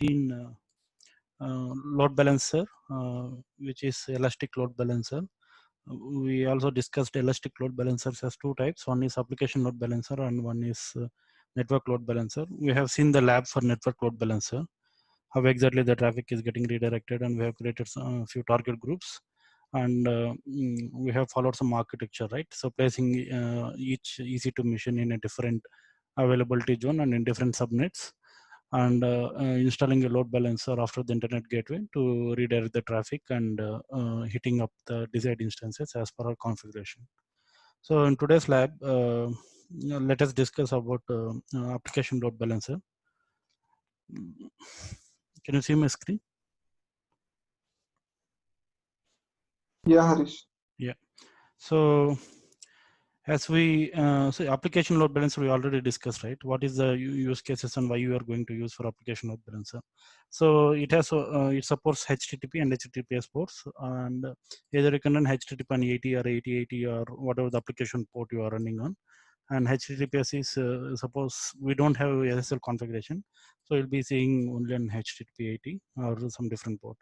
in load balancer, which is elastic load balancer. We also discussed elastic load balancers as two types. One is application load balancer and one is network load balancer. We have seen the lab for network load balancer, how exactly the traffic is getting redirected, and we have created a few target groups, and we have followed some architecture, right? So placing each EC2 machine in a different availability zone and in different subnets, and installing a load balancer after the internet gateway to redirect the traffic and hitting up the desired instances as per our configuration. So in today's lab, let us discuss about application load balancer. Can you see my screen? Yeah, Harish. Yeah. So as we so application load balancer we already discussed, right? What is the use cases and why you are going to use for application load balancer? So it has it supports HTTP and HTTPS ports, and either you can run HTTP on 80 or 8080 or whatever the application port you are running on. And HTTPS is suppose we don't have SSL configuration, so you'll be seeing only on HTTP 80 or some different port.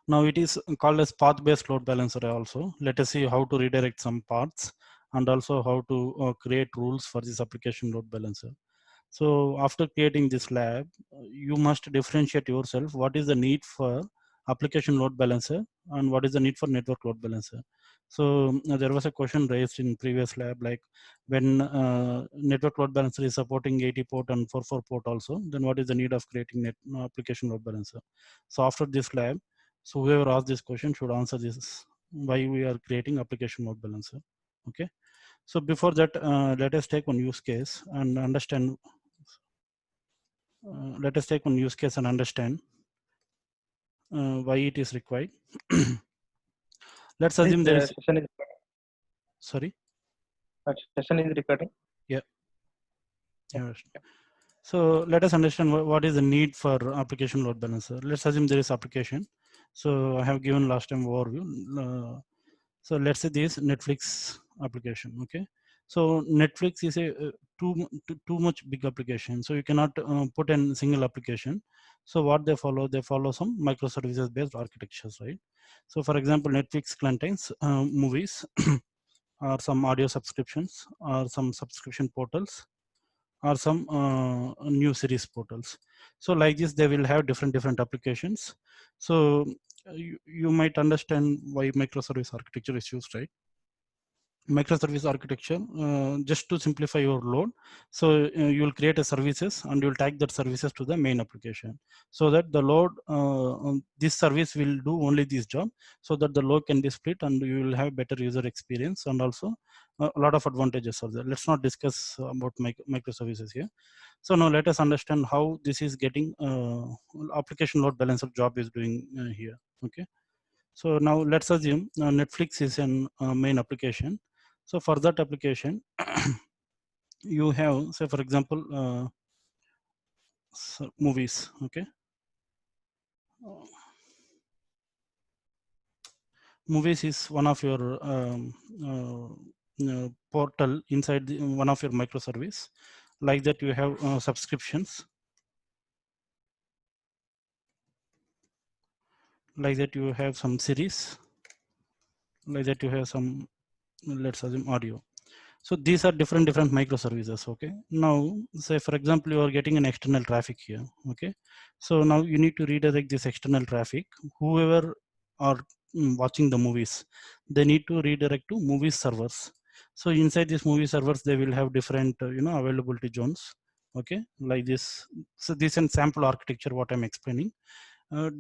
Now it is called as path-based load balancer also. Let us see how to redirect some paths and also how to create rules for this application load balancer. So after creating this lab, you must differentiate yourself what is the need for application load balancer and what is the need for network load balancer. So there was a question raised in previous lab, like when network load balancer is supporting 80 port and 44 port also, then what is the need of creating application load balancer? So after this lab, so whoever asked this question should answer this, why we are creating application load balancer. Okay. So before that, let us take one use case and understand. Let us take one use case and understand why it is required. Let's assume there is. Session is Sorry. Session is recording. Yeah. Yeah. So let us understand what is the need for application load balancer. Let's assume there is application. So I have given last time overview. So let's say this Netflix application. Okay. So Netflix is a too much big application. So you cannot put in single application. So what they follow some microservices based architectures, right? So for example, Netflix contains movies or some audio subscriptions or some subscription portals or some new series portals. So like this, they will have different applications. So you might understand why microservice architecture is used, right? Microservice architecture, just to simplify your load. So you will create a services and you will tag that services to the main application, so that the load, this service will do only this job, so that the load can be split and you will have better user experience, and also a lot of advantages are there. Let's not discuss about microservices here. So now let us understand how this is getting application load balancer job is doing here. Okay. So now let's assume Netflix is an main application. So for that application, you have, say for example, so movies. Okay. Movies is one of your portal inside one of your microservice. Like that, you have subscriptions. Like that, you have some series. Like that, you have some, let's assume, audio. So these are different microservices. Okay. Now, say for example, you are getting an external traffic here. Okay. So now you need to redirect this external traffic. Whoever are watching the movies, they need to redirect to movie servers. So inside these movie servers, they will have different availability zones. Okay, like this. So this is sample architecture what I'm explaining.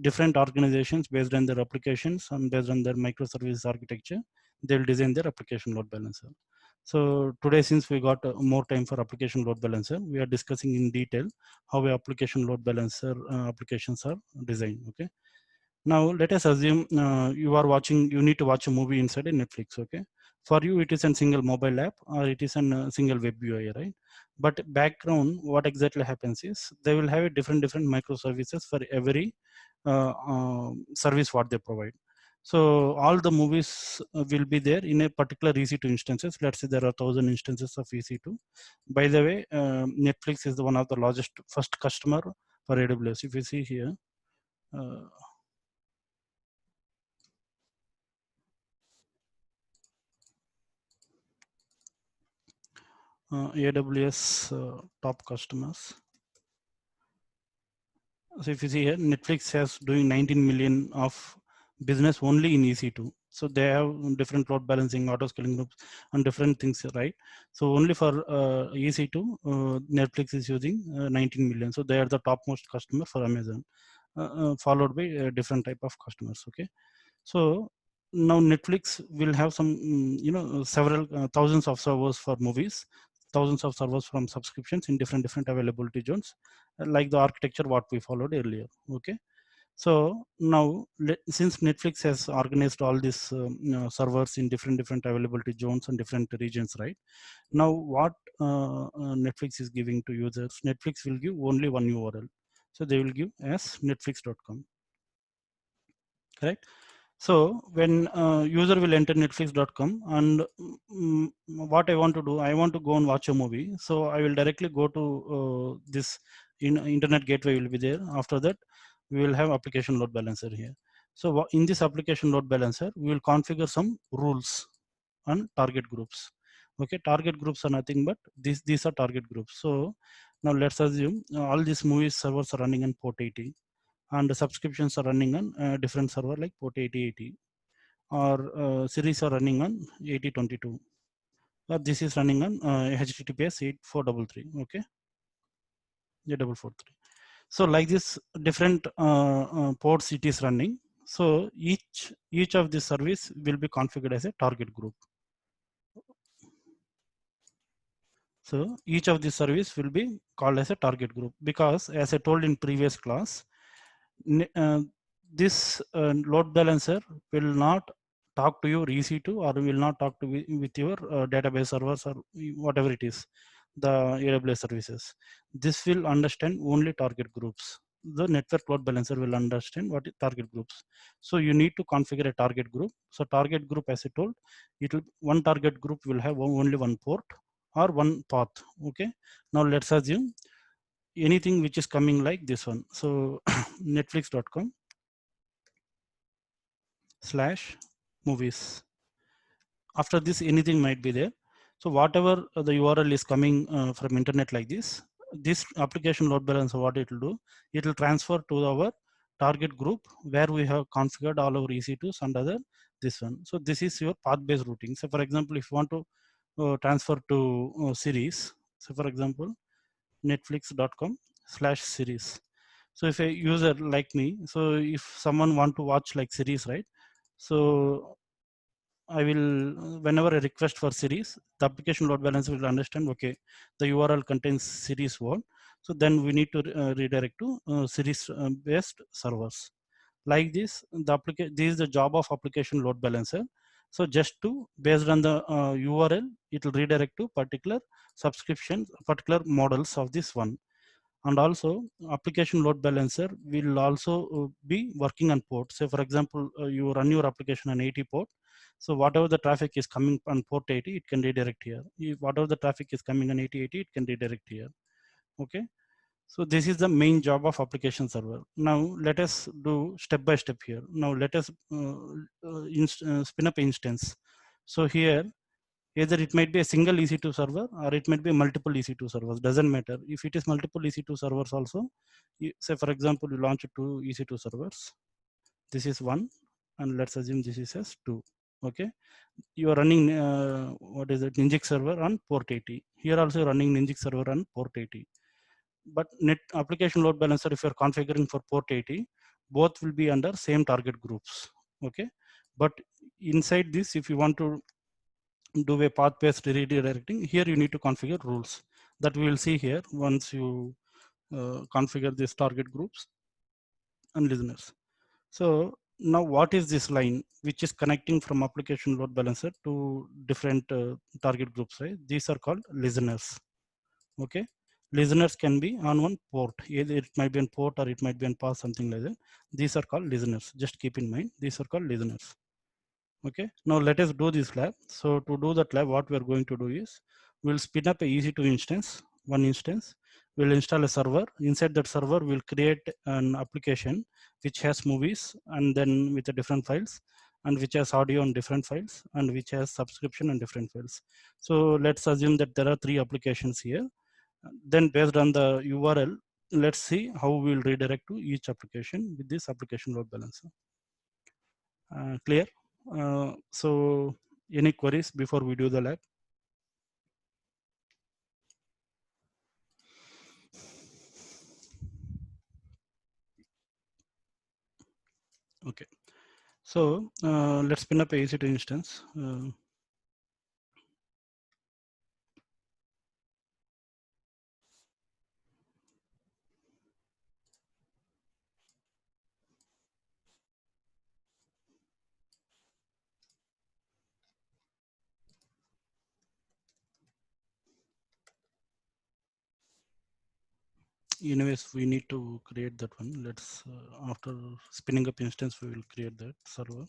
Different organizations, based on their applications and based on their microservice architecture, they'll design their application load balancer. So today, since we got more time for application load balancer, we are discussing in detail how a application load balancer applications are designed. Okay. Now let us assume you need to watch a movie inside a Netflix. Okay. For you, it is a single mobile app or it is a single web UI, right? But background, what exactly happens is they will have a different microservices for every service what they provide. So all the movies will be there in a particular EC2 instances. Let's say there are 1,000 instances of EC2. By the way, Netflix is one of the largest first customer for AWS. If you see here, AWS top customers. So if you see here, Netflix has doing 19 million of business only in EC2. So they have different load balancing, auto scaling groups, and different things, right? So only for EC2, Netflix is using 19 million. So they are the topmost customer for Amazon, followed by different type of customers. Okay, so now Netflix will have some, several thousands of servers for movies, thousands of servers from subscriptions in different availability zones, like the architecture what we followed earlier. Okay, so now since Netflix has organized all these servers in different availability zones and different regions, right? Now what Netflix is giving to users, Netflix will give only one URL. So they will give as netflix.com, correct? So when user will enter netflix.com, and what I want to do, I want to go and watch a movie. So I will directly go to this internet gateway will be there. After that, we will have application load balancer here. So in this application load balancer, we will configure some rules and target groups. Okay, target groups are nothing but these are target groups. So now let's assume all these movies servers are running on port 80, and the subscriptions are running on a different server like port 8080, or series are running on 8022, or this is running on HTTPS 8433. Okay, 8443. So like this different ports it is running. So each of this service will be configured as a target group. So each of the service will be called as a target group, because as I told in previous class, this load balancer will not talk to your EC2, or will not talk to with your database servers or whatever it is, the AWS services. This will understand only target groups. The network load balancer will understand what is target groups. So you need to configure a target group. So target group, as I told, one target group will have only one port or one path. Okay, now let's assume anything which is coming like this one. So netflix.com /movies. After this, anything might be there. So whatever the URL is coming from internet like this application load balancer, what it will do, it will transfer to our target group where we have configured all our EC2s and other this one. So this is your path-based routing. So for example, if you want to transfer to series, so for example, netflix.com/series. So if a user like me, so if someone want to watch like series, right? So I will, whenever I request for series, the application load balancer will understand, okay, the URL contains series one. So then we need to redirect to series based servers. Like this, this is the job of application load balancer. So just to, based on the URL, it will redirect to particular subscriptions, particular models of this one. And also application load balancer will also be working on port. Say for example, you run your application on 80 port. So whatever the traffic is coming on port 80, it can redirect here. Whatever the traffic is coming on 8080, it can redirect here. Okay, so this is the main job of application server. Now let us do step by step here. Now let us spin up instance. So here, either it might be a single EC2 server, or it might be multiple EC2 servers, doesn't matter. If it is multiple EC2 servers also, say for example, you launch two EC2 servers. This is one, and let's assume this is as two. Okay, you are running what is it, Ninjix server on port 80. Here also running Ninjix server on port 80. But net application load balancer, if you're configuring for port 80, both will be under same target groups. Okay, but inside this, if you want to do a path-based redirecting, here you need to configure rules that we will see here once you configure these target groups and listeners. So now what is this line which is connecting from application load balancer to different target groups, right? These are called listeners. Okay, listeners can be on one port, either it might be on port or it might be on path, something like that. These are called listeners. Just keep in mind, these are called listeners. Okay, now let us do this lab. So to do that lab, what we are going to do is we'll spin up a EC2 instance, one instance. we'll install a server. Inside that server, we'll create an application which has movies and then with the different files, and which has audio on different files, and which has subscription and different files. So let's assume that there are 3 applications here. Then based on the URL, let's see how we will redirect to each application with this application load balancer. Clear? So any queries before we do the lab? Okay. So let's spin up a EC2 instance. Anyways, we need to create that one. Let's after spinning up instance, we will create that server.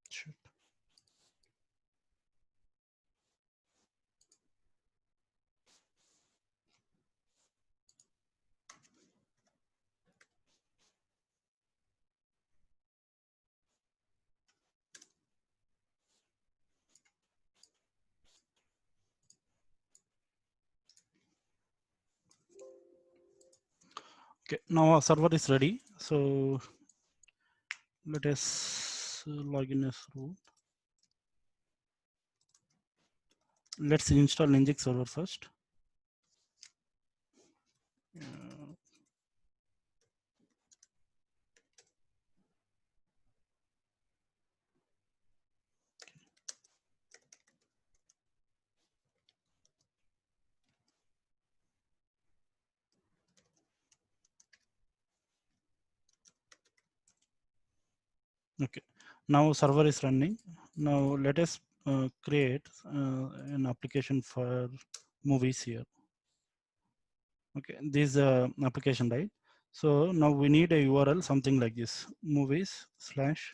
Sure. Okay, now our server is ready. So let us log in as root. Let's install Nginx server first. Okay, now server is running. Now let us create an application for movies here. Okay, this is application, right? So now we need a URL, something like this: movies slash,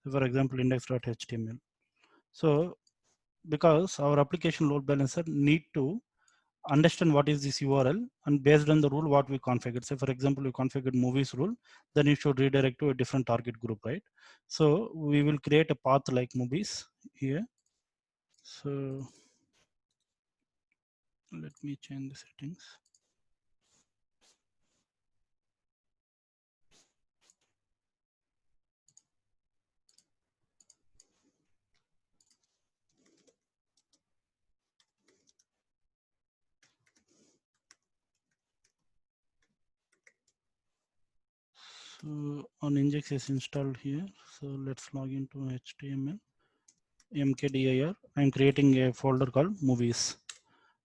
for example, index.html. So because our application load balancer need to understand what is this URL, and based on the rule what we configured. Say for example, we configured movies rule, then it should redirect to a different target group, right? So we will create a path like movies here. So let me change the settings. So on Nginx is installed here. So let's log into HTML mkdir. I'm creating a folder called movies.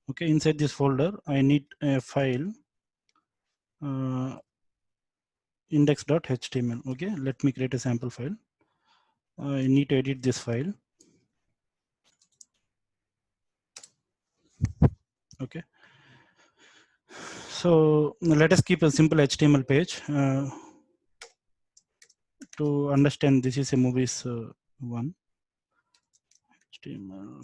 Okay, inside this folder I need a file index.html. Okay, let me create a sample file. I need to edit this file. Okay, so let us keep a simple HTML page to understand this is a movies one. HTML.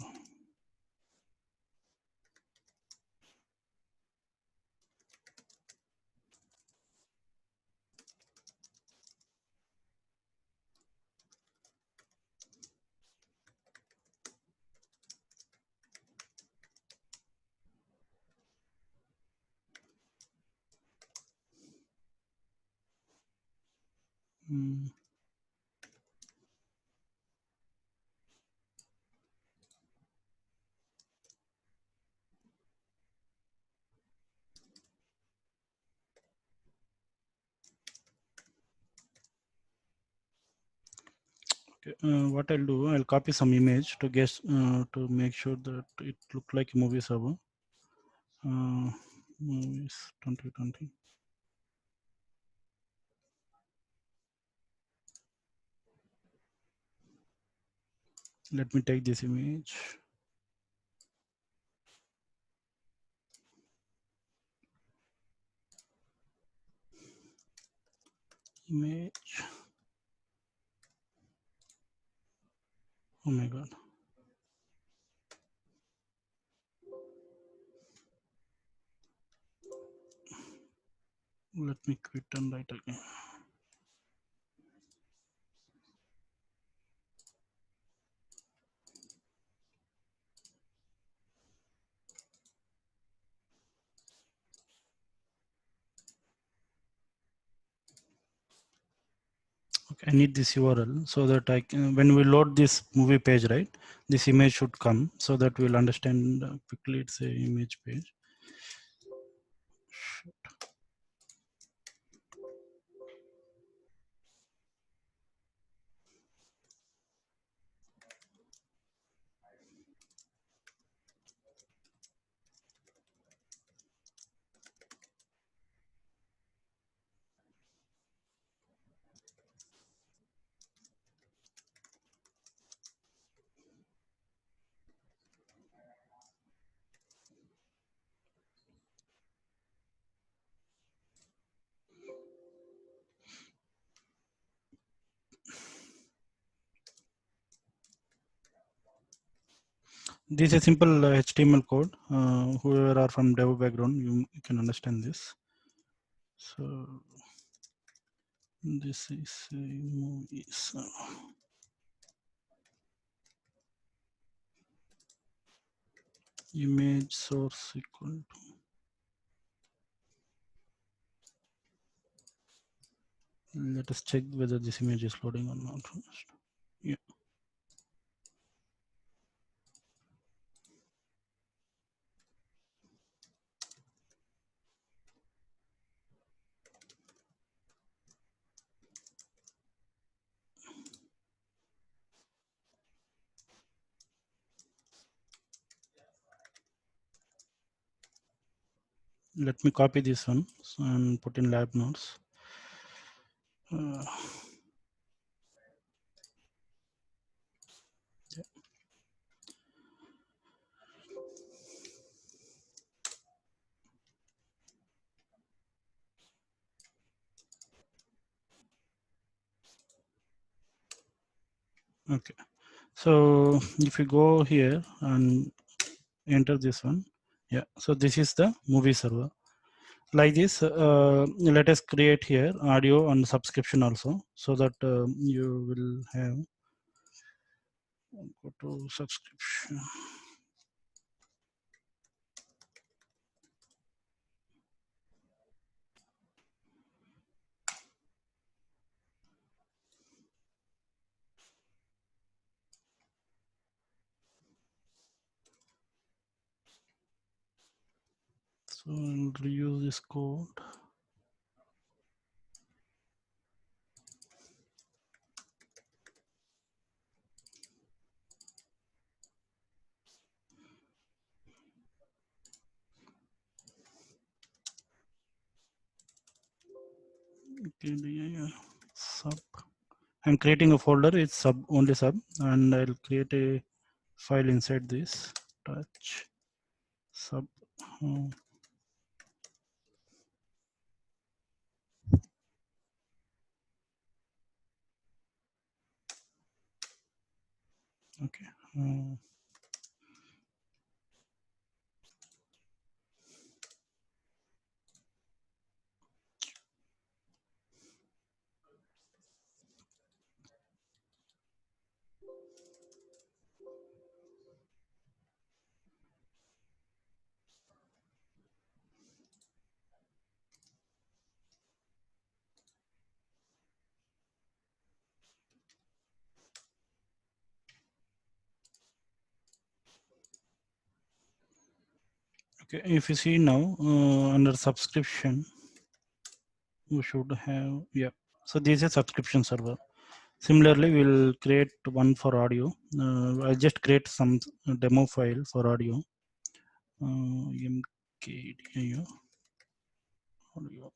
Mm. Okay, what I'll do, I'll copy some image to guess to make sure that it look like a movie server. Movies 2020. Let me take this image. Image. Oh my God. Let me quit and write again. Okay, I need this URL so that I can, when we load this movie page, right, this image should come so that we'll understand quickly it's a image page. This is a simple HTML code. Whoever are from dev background, you can understand this. So this is movies. Image source equal to. Let us check whether this image is loading or not first. Yeah. Let me copy this one and put in lab notes. Okay, so if you go here and enter this one, yeah, so this is the movie server. Like this, let us create here audio and subscription also, so that you will have, go to subscription. So I'll reuse this code. Okay, yeah, sub. I'm creating a folder. It's sub, only sub, and I'll create a file inside this touch sub. Oh, okay. Okay, if you see now under subscription, you should have, yeah. So this is a subscription server. Similarly, we'll create one for audio. I'll just create some demo file for audio. MKDIO audio.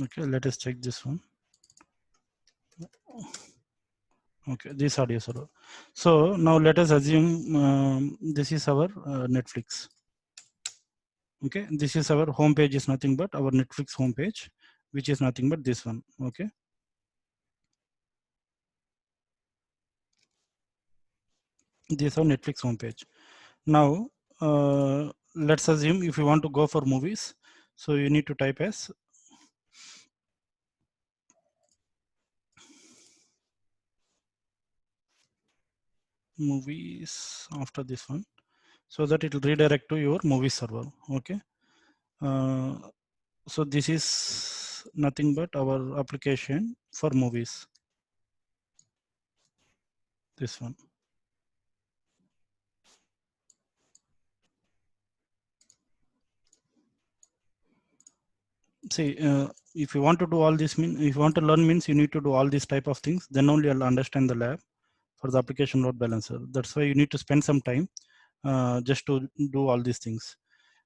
Okay, let us check this one. Okay, this audio server. So now let us assume this is our Netflix. Okay, this is our home page, is nothing but our Netflix home page, which is nothing but this one. Okay, this is our Netflix home page. Now let's assume if you want to go for movies, so you need to type as movies after this one, so that it will redirect to your movie server. Okay, so this is nothing but our application for movies, this one. See, if you want to do all this, if you want to learn means you need to do all these type of things, then only I'll understand the lab for the application load balancer. That's why you need to spend some time just to do all these things.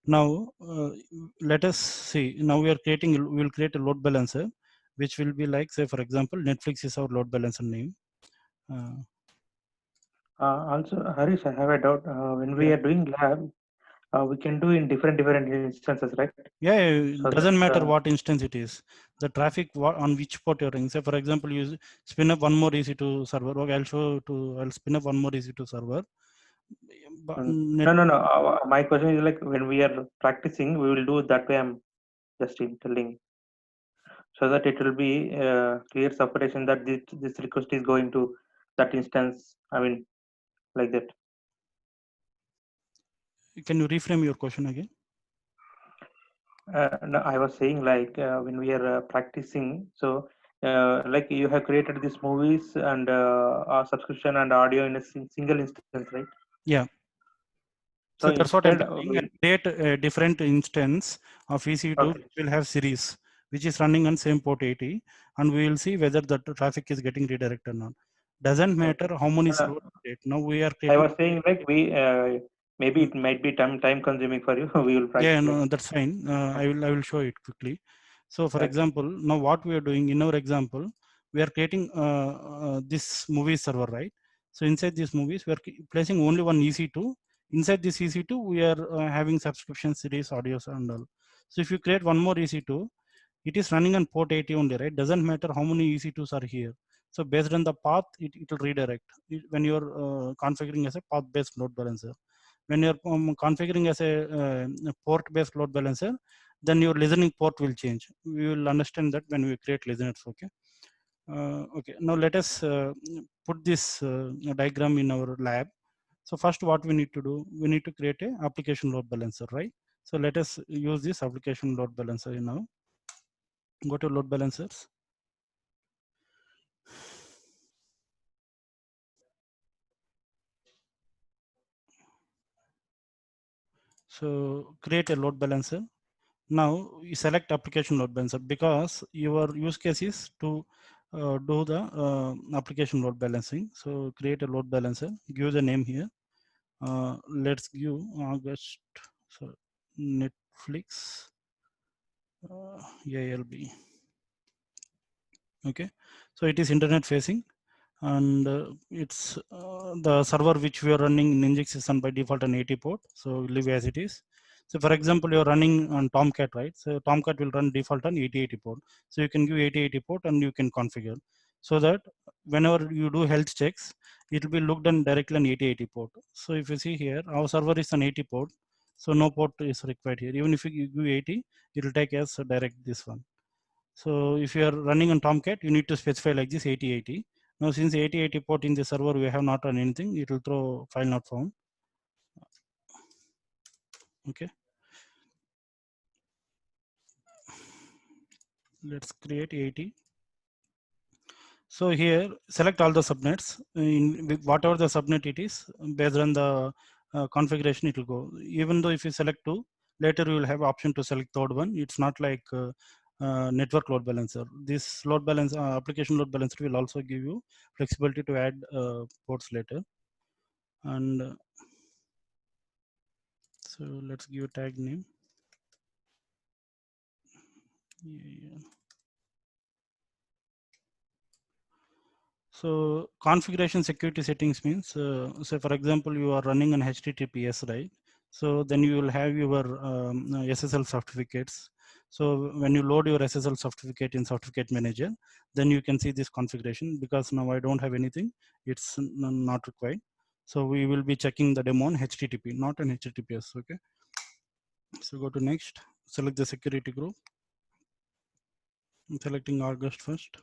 Now let us see. Now we will create a load balancer, which will be like, say for example, Netflix is our load balancer name. Also, Harish, I have a doubt. When we Yeah. are doing lab, we can do in different instances, right? Yeah, So doesn't that, matter what instance it is. The traffic on which port you're running. Say for example, you spin up one more EC2 server. Okay, I'll spin up one more EC2 server. But no. My question is like when we are practicing, we will do that way. I'm just telling, so that it will be clear separation that this request is going to that instance. I mean, like that. Can you reframe your question again? No, I was saying like when we are practicing, so like you have created these movies and subscription and audio in a single instance, right? Yeah. So So that's what I'm instead, telling. I create a different instance of EC2 okay. which will have series, which is running on same port 80, and we will see whether the traffic is getting redirected or not. Doesn't matter how many Uh, servers create. Now we are I creating. was saying like we maybe it might be time consuming for you. We will Yeah, practice like no, that. that's fine. I will show it quickly. So for Okay. example, now what we are doing in our example, we are creating this movie server, right? So inside these movies, we are placing only one EC2. Inside this EC2, we are having subscription series, audios and all. So if you create one more EC2, it is running on port 80 only, right? Doesn't matter how many EC2s are here. So based on the path, it will redirect when you're configuring as a path-based load balancer. When you're configuring as a port-based load balancer, then your listening port will change. We will understand that when we create listeners. Okay. Okay. Now let us put this diagram in our lab. So first, what we need to do, we need to create a application load balancer, right? So let us use this application load balancer now. Go to load balancers. So create a load balancer. Now you select application load balancer because your use case is to do the application load balancing. So create a load balancer, give the name here. Let's give August, so Netflix ALB. Okay, so it is internet facing, and it's the server which we are running in Nginx is on by default an 80 port, so leave as it is. So for example, you're running on Tomcat, right? So Tomcat will run default on 8080 port. So you can give 8080 port and you can configure so that whenever you do health checks, it will be looked on directly on 8080 port. So if you see here, our server is on 80 port. So no port is required here. Even if you give 80, it will take as direct this one. So if you are running on Tomcat, you need to specify like this 8080. Now since 8080 port in the server we have not run anything, it will throw file not found. Okay. Let's create 80. So here select all the subnets in whatever the subnet it is, based on the configuration it will go. Even though if you select 2, later you will have option to select third one. It's not like network load balancer. This load balance application load balancer will also give you flexibility to add ports later. And so let's give a tag name. Yeah. So configuration security settings means, so for example, you are running an HTTPS, right? So then you will have your SSL certificates. So when you load your SSL certificate in certificate manager, then you can see this configuration. Because now I don't have anything, it's not required. So we will be checking the demo on HTTP, not an HTTPS. Okay. So go to next, select the security group. I'm selecting August first.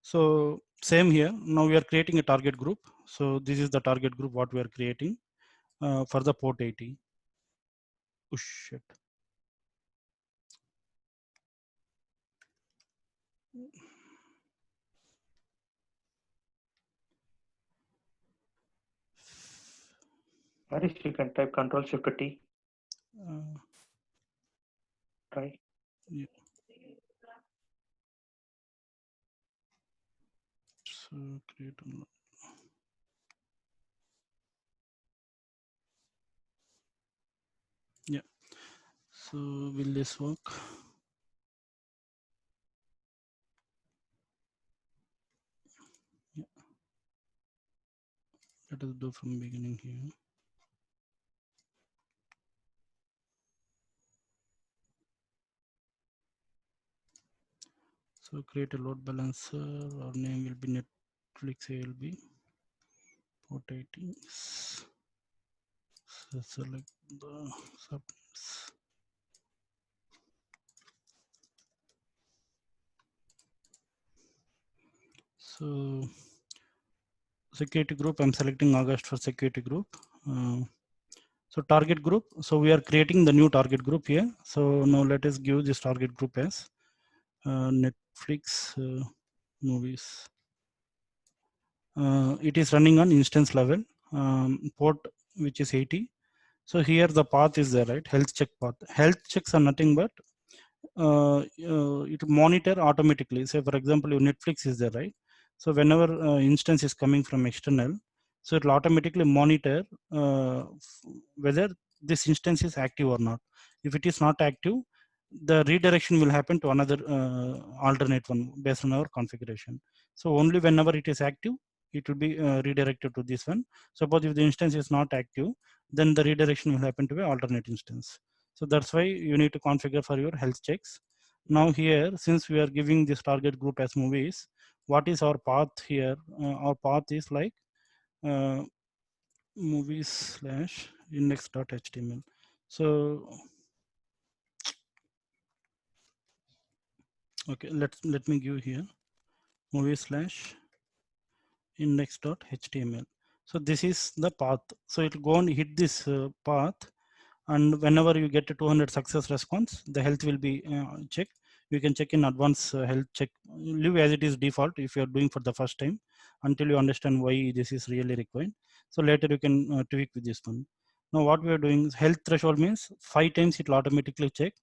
So same here. Now we are creating a target group. So this is the target group what we are creating for the port 80. Oh shit. Harish, you can type Control Shift T. Try. Yeah. So create. Yeah. So will this work? Yeah. Let us do from beginning here. So create a load balancer. Our name will be Netflix ALB port 80. So select the subnets. So security group, I'm selecting August for security group. So target group, so we are creating the new target group here. So now let us give this target group as Netflix movies. It is running on instance level, port which is 80. So here the path is there, right? Health check path. Health checks are nothing but it monitor automatically. Say for example, your Netflix is there, right? So whenever instance is coming from external, so it will automatically monitor whether this instance is active or not. If it is not active, the redirection will happen to another alternate one based on our configuration. So only whenever it is active, it will be redirected to this one. Suppose if the instance is not active, then the redirection will happen to an alternate instance. So that's why you need to configure for your health checks. Now here, since we are giving this target group as movies, what is our path here? Our path is like movies slash index.html. So okay, let me give here movies slash index.html. So this is the path. So it will go and hit this path, and whenever you get a 200 success response, the health will be checked. You can check in advance health check, leave as it is default if you are doing for the first time until you understand why this is really required. So later you can tweak with this one. Now what we are doing is health threshold means 5 times it will automatically check.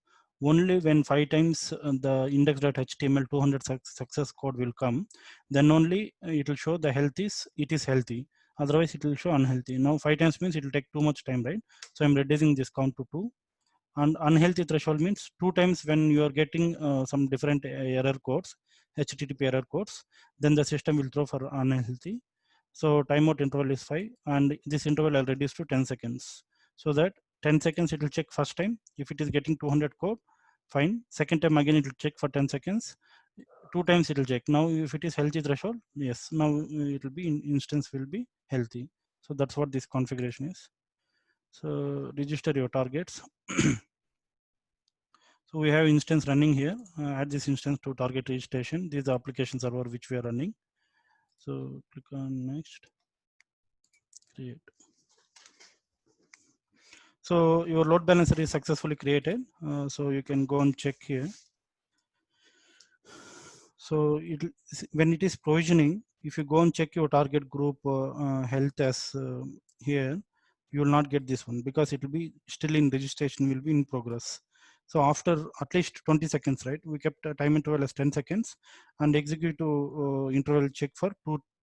Only when 5 times the index.html 200 success code will come, then only it will show the health is healthy. Otherwise it will show unhealthy. Now 5 times means it will take too much time, right? So I'm reducing this count to 2. And unhealthy threshold means 2 times when you are getting some different error codes, HTTP error codes, then the system will throw for unhealthy. So timeout interval is 5, and this interval I'll reduce to 10 seconds. So that 10 seconds it will check first time. If it is getting 200 code, fine. Second time again it will check for 10 seconds. 2 times it will check. Now if it is healthy threshold, yes, now it will be instance will be healthy. So that's what this configuration is. So register your targets. So we have instance running here. Add this instance to target registration. This is the application server which we are running. So click on next, create. So your load balancer is successfully created. So you can go and check here. So when it is provisioning, if you go and check your target group health as here, you will not get this one because it will be still in registration, will be in progress. So after at least 20 seconds, right? We kept a time interval as 10 seconds and execute interval check for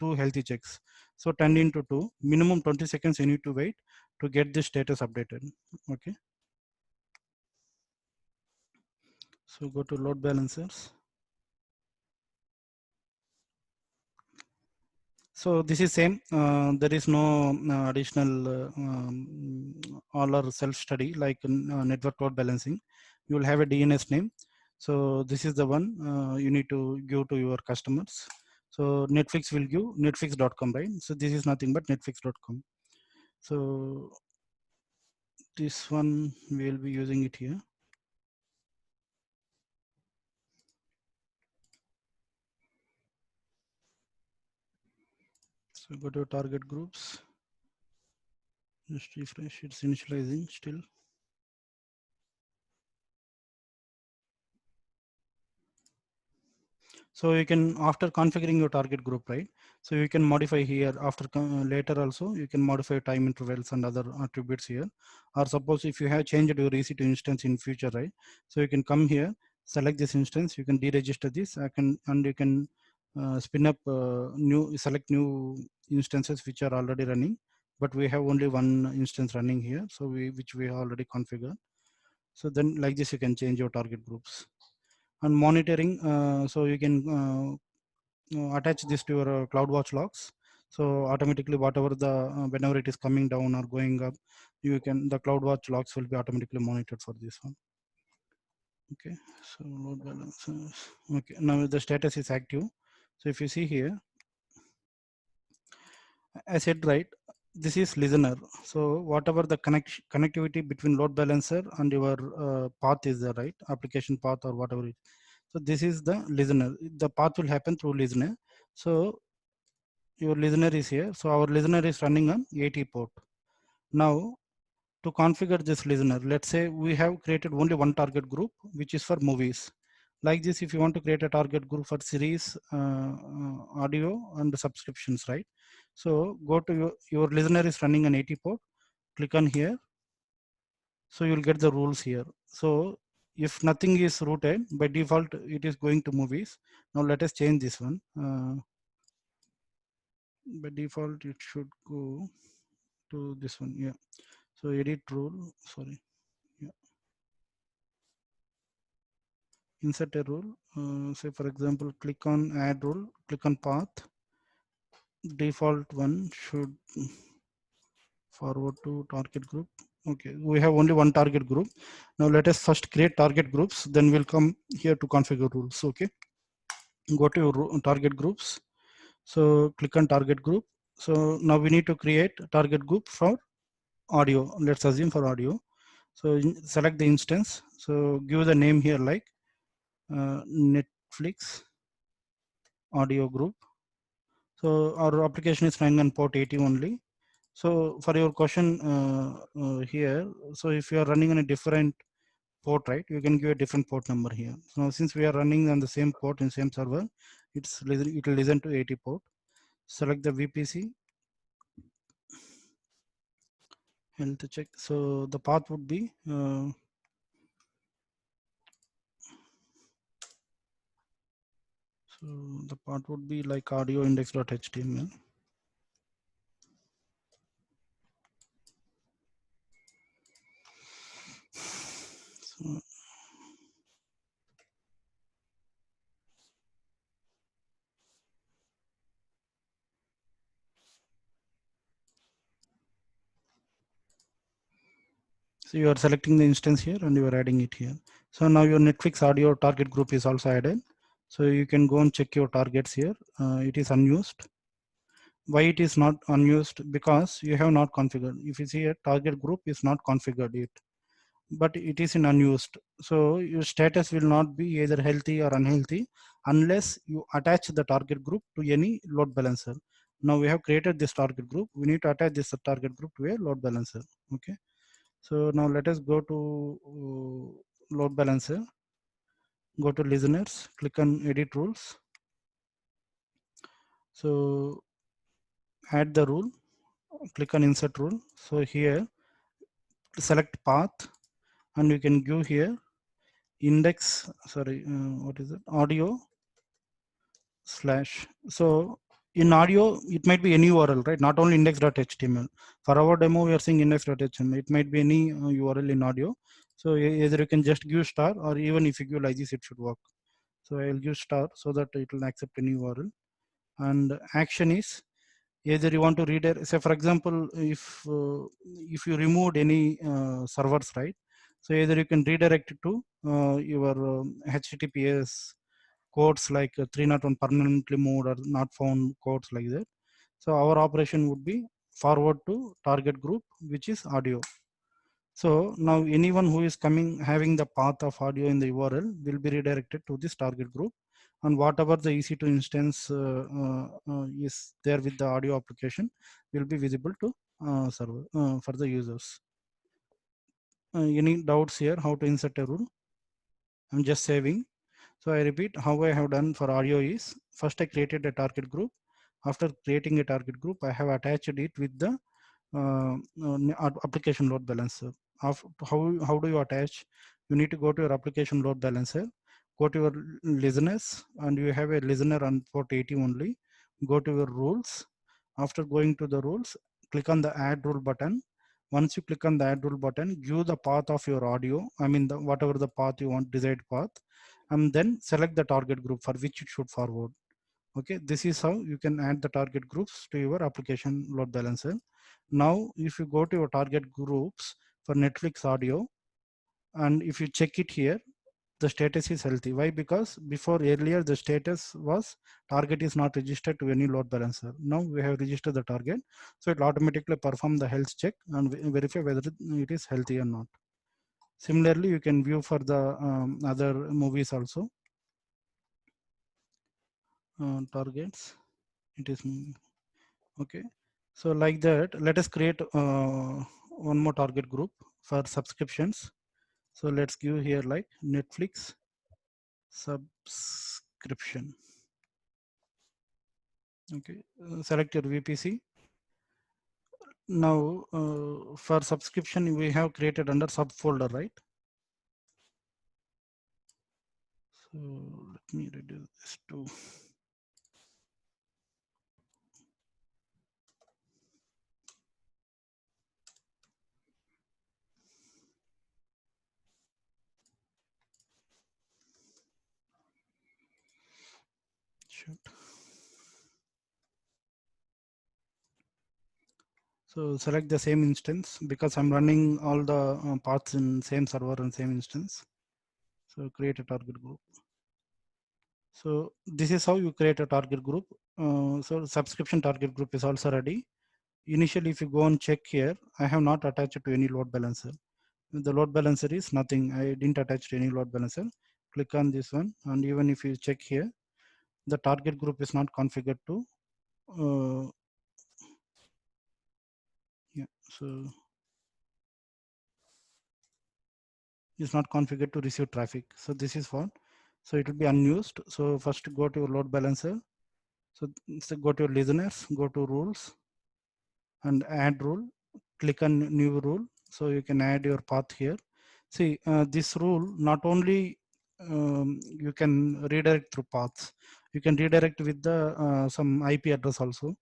two healthy checks. So 10 into 2, minimum 20 seconds you need to wait to get the status updated. Okay. So go to load balancers. So this is same. There is no additional all or self study like network load balancing. You will have a DNS name. So this is the one you need to give to your customers. So Netflix will give netflix.com, right? So this is nothing but netflix.com. So this one we will be using it here. So go to target groups. Just refresh. It's initializing still. So you can, after configuring your target group, right? So you can modify here after later also, you can modify time intervals and other attributes here. Or suppose if you have changed your EC2 instance in future, right? So you can come here, select this instance, you can deregister this, and you can spin up select new instances which are already running, but we have only one instance running here. So which we already configured. So then like this, you can change your target groups. And monitoring, so you can attach this to your CloudWatch logs. So automatically whatever whenever it is coming down or going up, the CloudWatch logs will be automatically monitored for this one. Okay, so load balancers. Okay, now the status is active. So if you see here, I said, right, this is listener. So whatever the connectivity between load balancer and your path is there, right? Application path or whatever it. So this is the listener. The path will happen through listener. So your listener is here. So our listener is running on 80 port. Now to configure this listener, let's say we have created only one target group, which is for movies. Like this, if you want to create a target group for series, audio and the subscriptions, right? So go to your listener is running an 80 port, click on here. So you'll get the rules here. So if nothing is routed, by default, it is going to movies. Now let us change this one. By default, it should go to this one. Yeah. So edit rule, sorry. Yeah. Insert a rule. Say for example, click on add rule, click on path. Default one should forward to target group. Okay, we have only one target group. Now let us first create target groups, then we'll come here to configure rules. Okay, go to your target groups. So click on target group. So now we need to create target group for audio. Let's assume for audio. So select the instance. So give the name here like Netflix audio group. So our application is running on port 80 only. So for your question here, so if you are running on a different port, right, you can give a different port number here. So since we are running on the same port in same server, it will listen to 80 port. Select the VPC health check. So the path would be so the path would be like audio index.html. So So you are selecting the instance here and you are adding it here. So now your Netflix audio target group is also added. So you can go and check your targets here. It is unused. Why it is not unused? Because you have not configured. If you see a target group is not configured yet, but it is in unused. So your status will not be either healthy or unhealthy unless you attach the target group to any load balancer. Now we have created this target group. We need to attach this target group to a load balancer. Okay. So now let us go to load balancer. Go to listeners. Click on edit rules. So add the rule. Click on insert rule. So here select path, and you can give here index. Sorry, what is it? Audio slash. So in audio, it might be any URL, right? Not only index.html. For our demo, we are saying index.html. It might be any URL in audio. So either you can just give star, or even if you give like this, it should work. So I'll give star so that it will accept any URL. And action is either you want to redirect. Say for example, if you removed any servers, right? So either you can redirect it to your HTTPS codes like 301 permanently moved or not found codes like that. So our operation would be forward to target group, which is audio. So now anyone who is coming having the path of audio in the URL will be redirected to this target group, and whatever the EC2 instance is there with the audio application will be visible to server for the users. Any doubts here? How to insert a rule? I'm just saving. So I repeat, how I have done for audio is, first I created a target group. After creating a target group, I have attached it with the application load balancer. How do you attach? You need to go to your application load balancer, go to your listeners, and you have a listener on port 80 only. Go to your rules. After going to the rules, click on the add rule button. Once you click on the add rule button, give the path of your audio. I mean, whatever the path you want, desired path, and then select the target group for which it should forward. Okay, this is how you can add the target groups to your application load balancer. Now, if you go to your target groups for Netflix audio, and if you check it here, the status is healthy. Why? Because before earlier the status was target is not registered to any load balancer. Now we have registered the target, so it will automatically perform the health check and verify whether it is healthy or not. Similarly, you can view for the other movies also. Targets, it is okay. So like that, let us create one more target group for subscriptions. So let's give here like Netflix subscription. Okay, select your VPC. Now for subscription, we have created under subfolder, right? So let me reduce this to shoot. So select the same instance because I'm running all the paths in same server and same instance. So create a target group. So this is how you create a target group. So subscription target group is also ready. Initially, if you go and check here, I have not attached it to any load balancer. The load balancer is nothing. I didn't attach to any load balancer. Click on this one, and even if you check here, the target group is not configured to. Yeah, so it's not configured to receive traffic. So this is what. So it will be unused. So first go to your load balancer. So go to your listeners, go to rules, and add rule. Click on new rule. So you can add your path here. See, this rule not only you can redirect through paths, you can redirect with the some IP address also.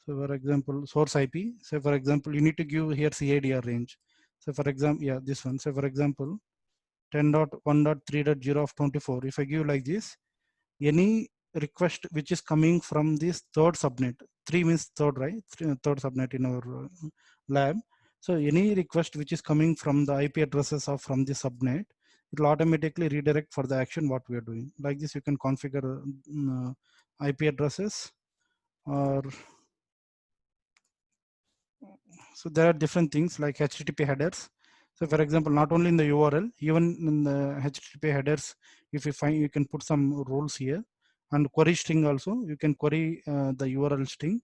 So for example, source IP. So for example, you need to give here CADR range. So for example, yeah, this one. So for example, 10.1.3.0 of 24. If I give like this, any request which is coming from this third subnet, 3 means third, right? Third subnet in our lab. So any request which is coming from the IP addresses of from the subnet, it will automatically redirect for the action what we are doing. Like this, you can configure IP addresses, or So there are different things like HTTP headers. So for example, not only in the URL, even in the HTTP headers, if you find, you can put some rules here, and query string also, you can query the URL string.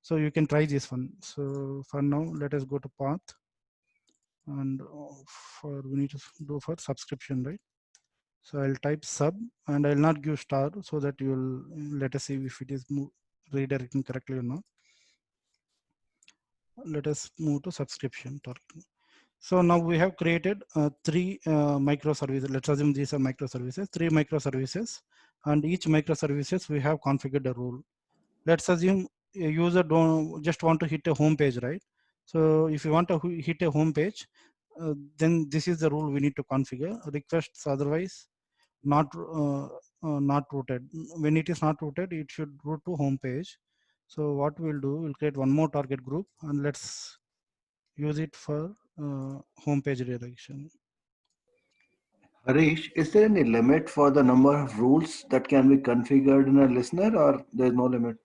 So you can try this one. So for now, let us go to path, and for we need to do for subscription, right? So I'll type sub, and I'll not give star, so that you will let us see if it is redirecting correctly or not. Let us move to subscription target. So now we have created three microservices. Let's assume these are microservices, three microservices, and each microservices we have configured a rule. Let's assume a user don't just want to hit a home page, right? So if you want to hit a home page, then this is the rule we need to configure. Requests otherwise not routed. When it is not routed, it should route to home page. So what we'll do, we'll create one more target group, and let's use it for home page redirection. Harish, is there any limit for the number of rules that can be configured in a listener, or there's no limit?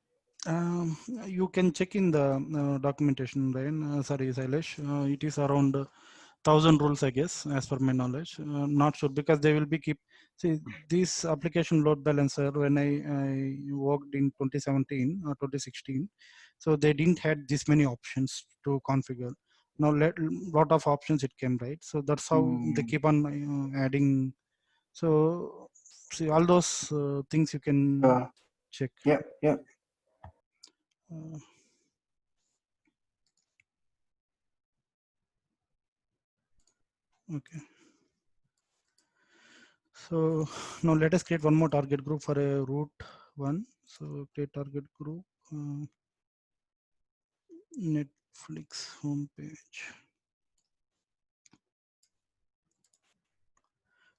You can check in the documentation, Ryan. Sorry, Sailesh. It is around 1,000 rules, I guess, as per my knowledge. Not sure, because they will be keep. See, this application load balancer, when I worked in 2017 or 2016, so they didn't had this many options to configure. Now, lot of options it came, right? So that's how they keep on adding. So see, all those things you can check. Yeah. Okay. So now let us create one more target group for a root one. So create target group, Netflix homepage.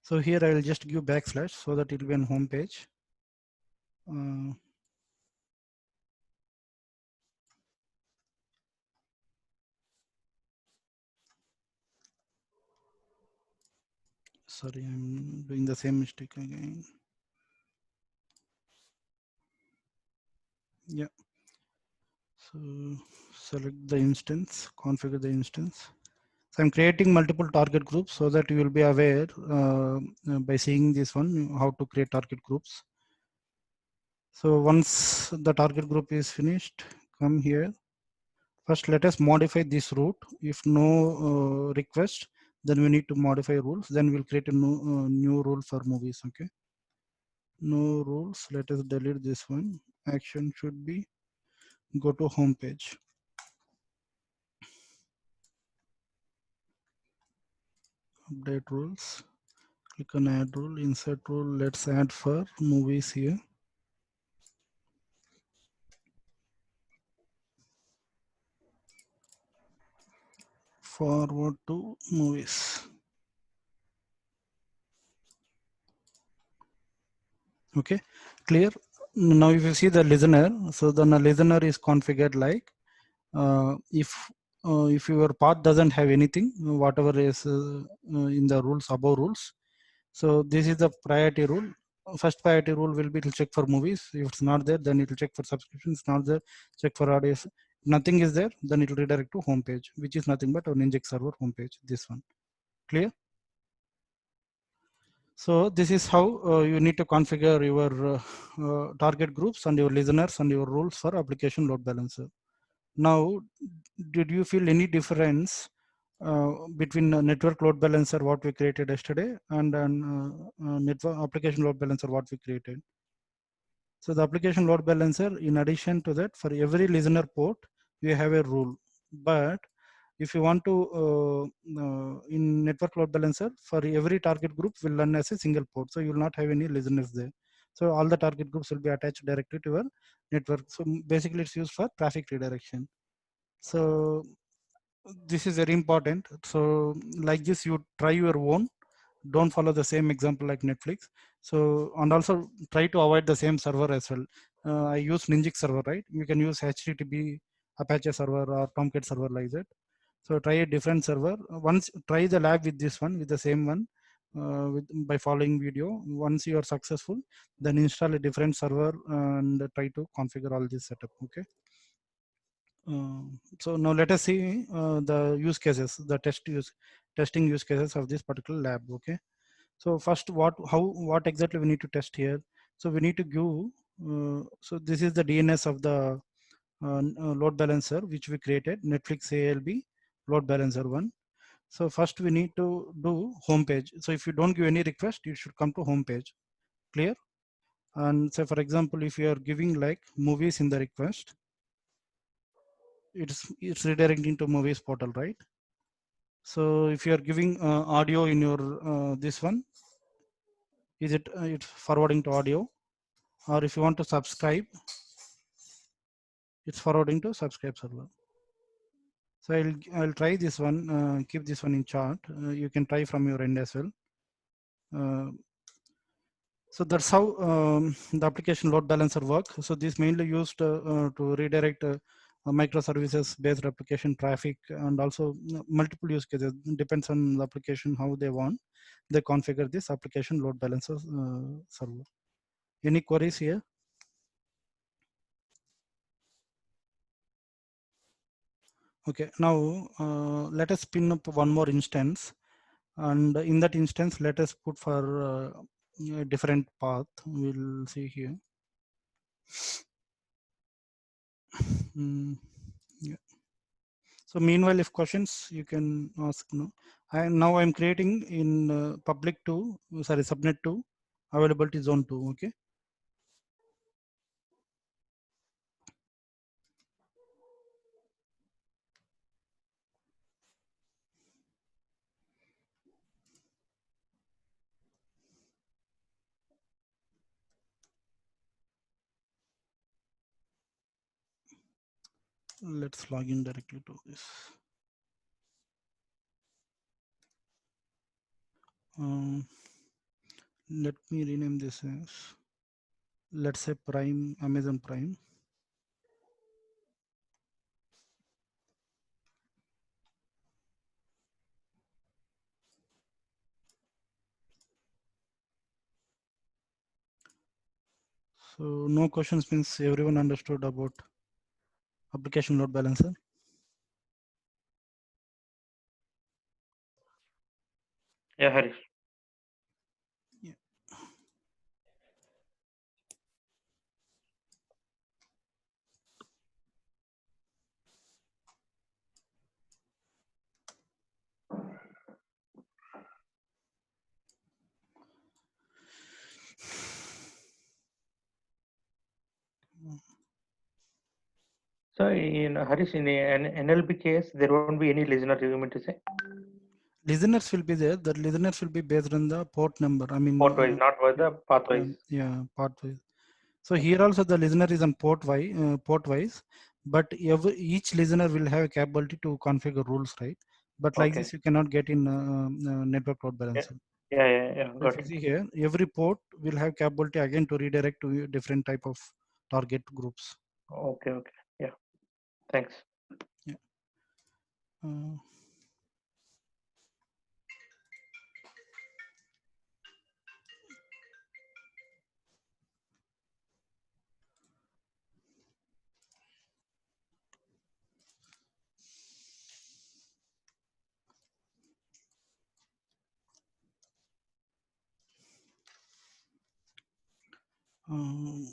So here I will just give backslash so that it will be on home page. Sorry, I'm doing the same mistake again. Yeah. So select the instance, configure the instance. So I'm creating multiple target groups so that you will be aware by seeing this one how to create target groups. So once the target group is finished, come here. First, let us modify this route. If no request, then we need to modify rules. Then we'll create a new rule for movies. Okay. No rules. Let us delete this one. Action should be go to home page. Update rules. Click on add rule. Insert rule. Let's add for movies here. Forward to movies. Okay, clear. Now if you see the listener, so then a listener is configured like if your path doesn't have anything, whatever is in the rules, above rules. So this is the priority rule. First priority rule will be to check for movies. If it's not there, then it will check for subscriptions. Not there, check for audios. Nothing is there, then it will redirect to home page, which is nothing but an Ninjix server home page. This one, clear? So this is how you need to configure your target groups and your listeners and your rules for application load balancer. Now, did you feel any difference between network load balancer what we created yesterday and network application load balancer what we created? So the application load balancer, in addition to that, for every listener port, you have a rule. But if you want to, in network load balancer, for every target group will run as a single port. So you will not have any listeners there. So all the target groups will be attached directly to your network. So basically it's used for traffic redirection. So this is very important. So like this, you try your own. Don't follow the same example like Netflix. So, and also try to avoid the same server as well. I use Ninjix server, right? You can use HTTP, Apache server or Tomcat server like that. So try a different server. Once try the lab with this one, with the same one, by following video. Once you are successful, then install a different server and try to configure all this setup. Okay. So now let us see the use cases, the testing use cases of this particular lab. Okay. So first, what exactly we need to test here? So we need to give. So this is the DNS of the load balancer which we created, Netflix ALB load balancer one. So first we need to do home page. So if you don't give any request, you should come to home page. Clear? And say for example, if you are giving like movies in the request, it's redirecting to movies portal, right? So if you are giving audio in your this one, is it it's forwarding to audio? Or if you want to subscribe, it's forwarding to subscribe server. So I'll try this one, keep this one in chart. You can try from your end as well. So that's how the application load balancer work. So this mainly used to redirect microservices based application traffic, and also multiple use cases. Depends on the application how they want. They configure this application load balancer server. Any queries here? Okay, now let us spin up one more instance, and in that instance, let us put for a different path. We'll see here. Yeah. So meanwhile, if questions, you can ask. No, now I'm creating in public 2, sorry, subnet 2, availability zone 2. Okay. Let's log in directly to this. Let me rename this as, let's say Prime, Amazon Prime. So no questions means everyone understood about application load balancer. Yeah, Harish. Yeah. So in Harish, in an NLP case, there won't be any listener. You mean to say Listeners will be there. The listeners will be based on the port number. I mean, port wise, not by the path wise. yeah, port wise. So here also the listener is on port wise, but each listener will have a capability to configure rules, right? But like Okay. this, you cannot get in network load balancer. Yeah. So Got if you it. see here, every port will have capability again to redirect to different type of target groups. Okay. Yeah. Thanks. Yeah. Uh, um,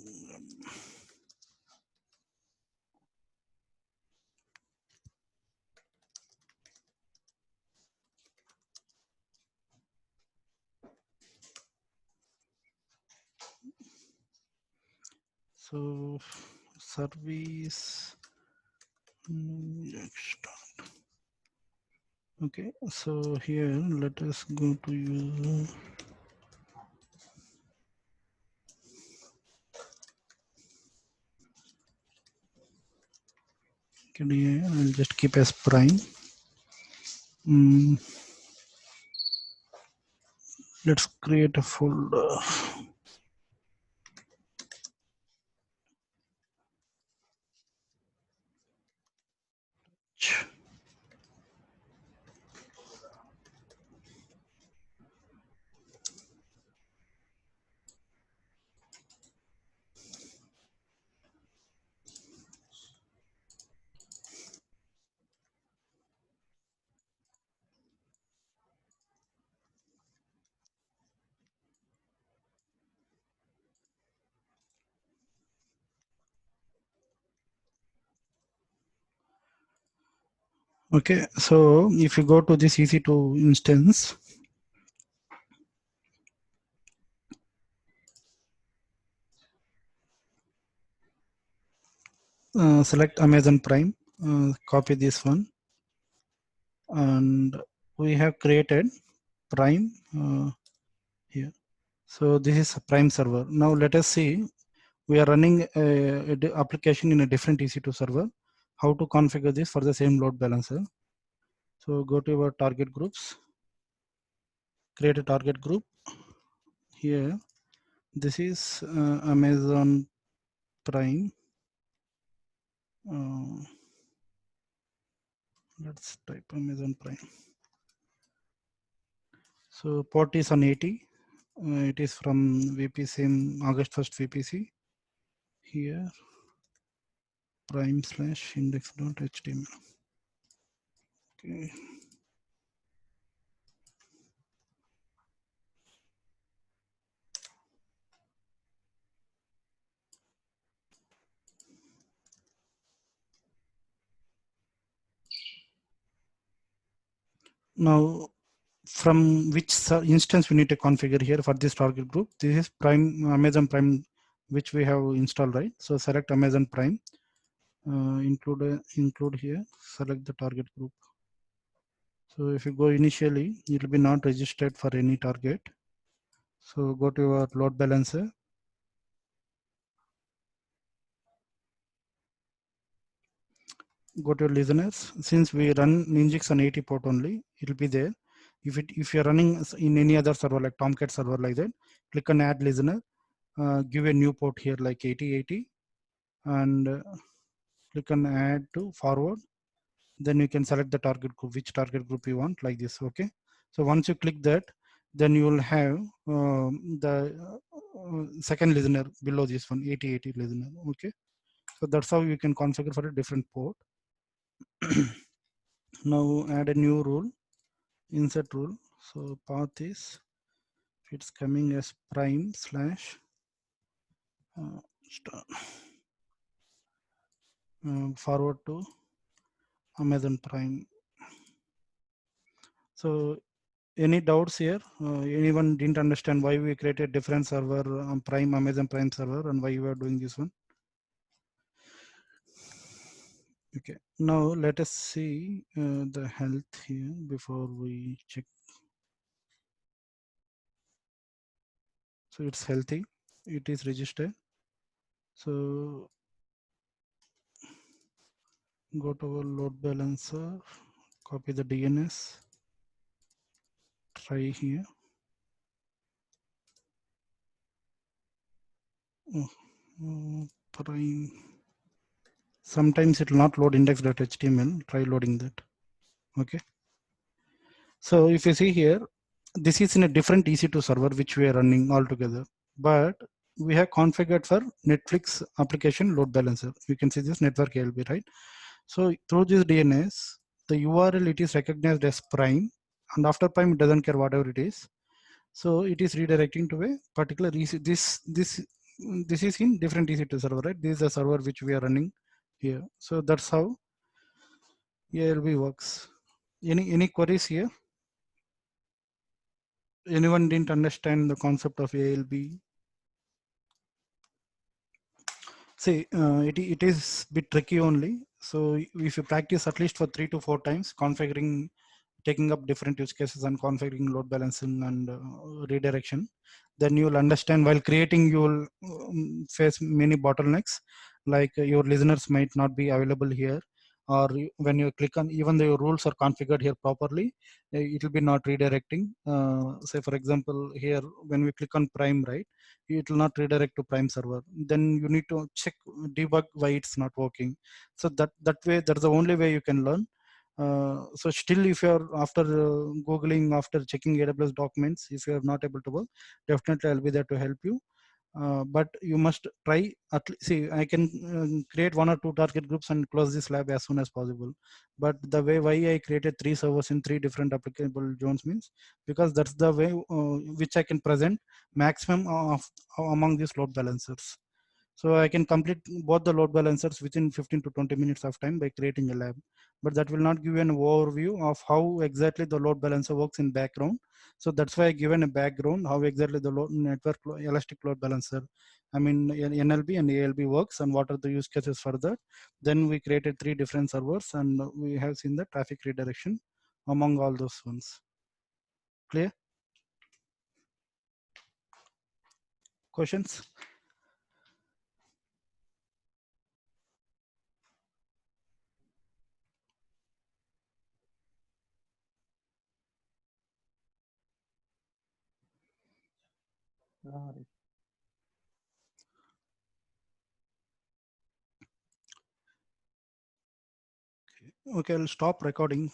so service. Start. Okay, so here let us go to user. Okay, I'll just keep as prime. Let's create a folder. Okay, so if you go to this EC2 instance, select Amazon Prime, copy this one, and we have created Prime here. So this is a Prime server. Now let us see, we are running a application in a different EC2 server. How to configure this for the same load balancer? So go to your target groups, create a target group. Here, this is Amazon Prime. Let's type Amazon Prime. So port is on 80. It is from VPC, August 1st VPC. Here, prime/index.html. Okay. Now, from which instance we need to configure here for this target group? This is Prime, Amazon Prime, which we have installed, right? So select Amazon Prime, include here, select the target group. So if you go initially, it will be not registered for any target. So go to your load balancer. Go to your listeners. Since we run Ninjix on 80 port only, it will be there. If you're running in any other server like Tomcat server like that, click on add listener, give a new port here like 8080, and click on add to forward. Then you can select the target group, which target group you want, like this. Okay. So once you click that, then you will have the second listener below this one, 8080 listener. Okay. So that's how you can configure for a different port. Now add a new rule, insert rule. So path is, it's coming as prime slash forward to Amazon Prime. So any doubts here? Anyone didn't understand why we created different server on Prime, Amazon Prime server, and why we are doing this one? Okay, now let us see the health here before we check. So it's healthy, it is registered. So go to our load balancer, copy the DNS, try here. Prime. Sometimes it will not load index.html. Try loading that. Okay. So if you see here, this is in a different EC2 server which we are running altogether, but we have configured for Netflix application load balancer. You can see this network ALB, right? So through this DNS, the URL, it is recognized as Prime, and after Prime it doesn't care whatever it is. So it is redirecting to a particular EC. This is in different EC2 server, right? This is a server which we are running here. So that's how ALB works. Any queries here? Anyone didn't understand the concept of ALB? See, it is a bit tricky only. So if you practice at least for 3 to 4 times, configuring, taking up different use cases and configuring load balancing and redirection, then you will understand. While creating, you will face many bottlenecks, like your listeners might not be available here, or when you click on, even though your rules are configured here properly, it will be not redirecting. Say for example, here when we click on Prime, right, it will not redirect to Prime server. Then you need to check, debug why it's not working. So that way, that's the only way you can learn. So still, if you're after Googling, after checking AWS documents, if you're not able to work, definitely I'll be there to help you. But you must try at least. See, I can create 1 or 2 target groups and close this lab as soon as possible. But the way why I created 3 servers in 3 different applicable zones means, because that's the way which I can present maximum of among these load balancers. So I can complete both the load balancers within 15 to 20 minutes of time by creating a lab. But that will not give you an overview of how exactly the load balancer works in background. So that's why I given a background how exactly the elastic load balancer, I mean NLB and ALB works and what are the use cases for that. Then we created 3 different servers and we have seen the traffic redirection among all those ones. Clear? Questions? Okay, I'll stop recording.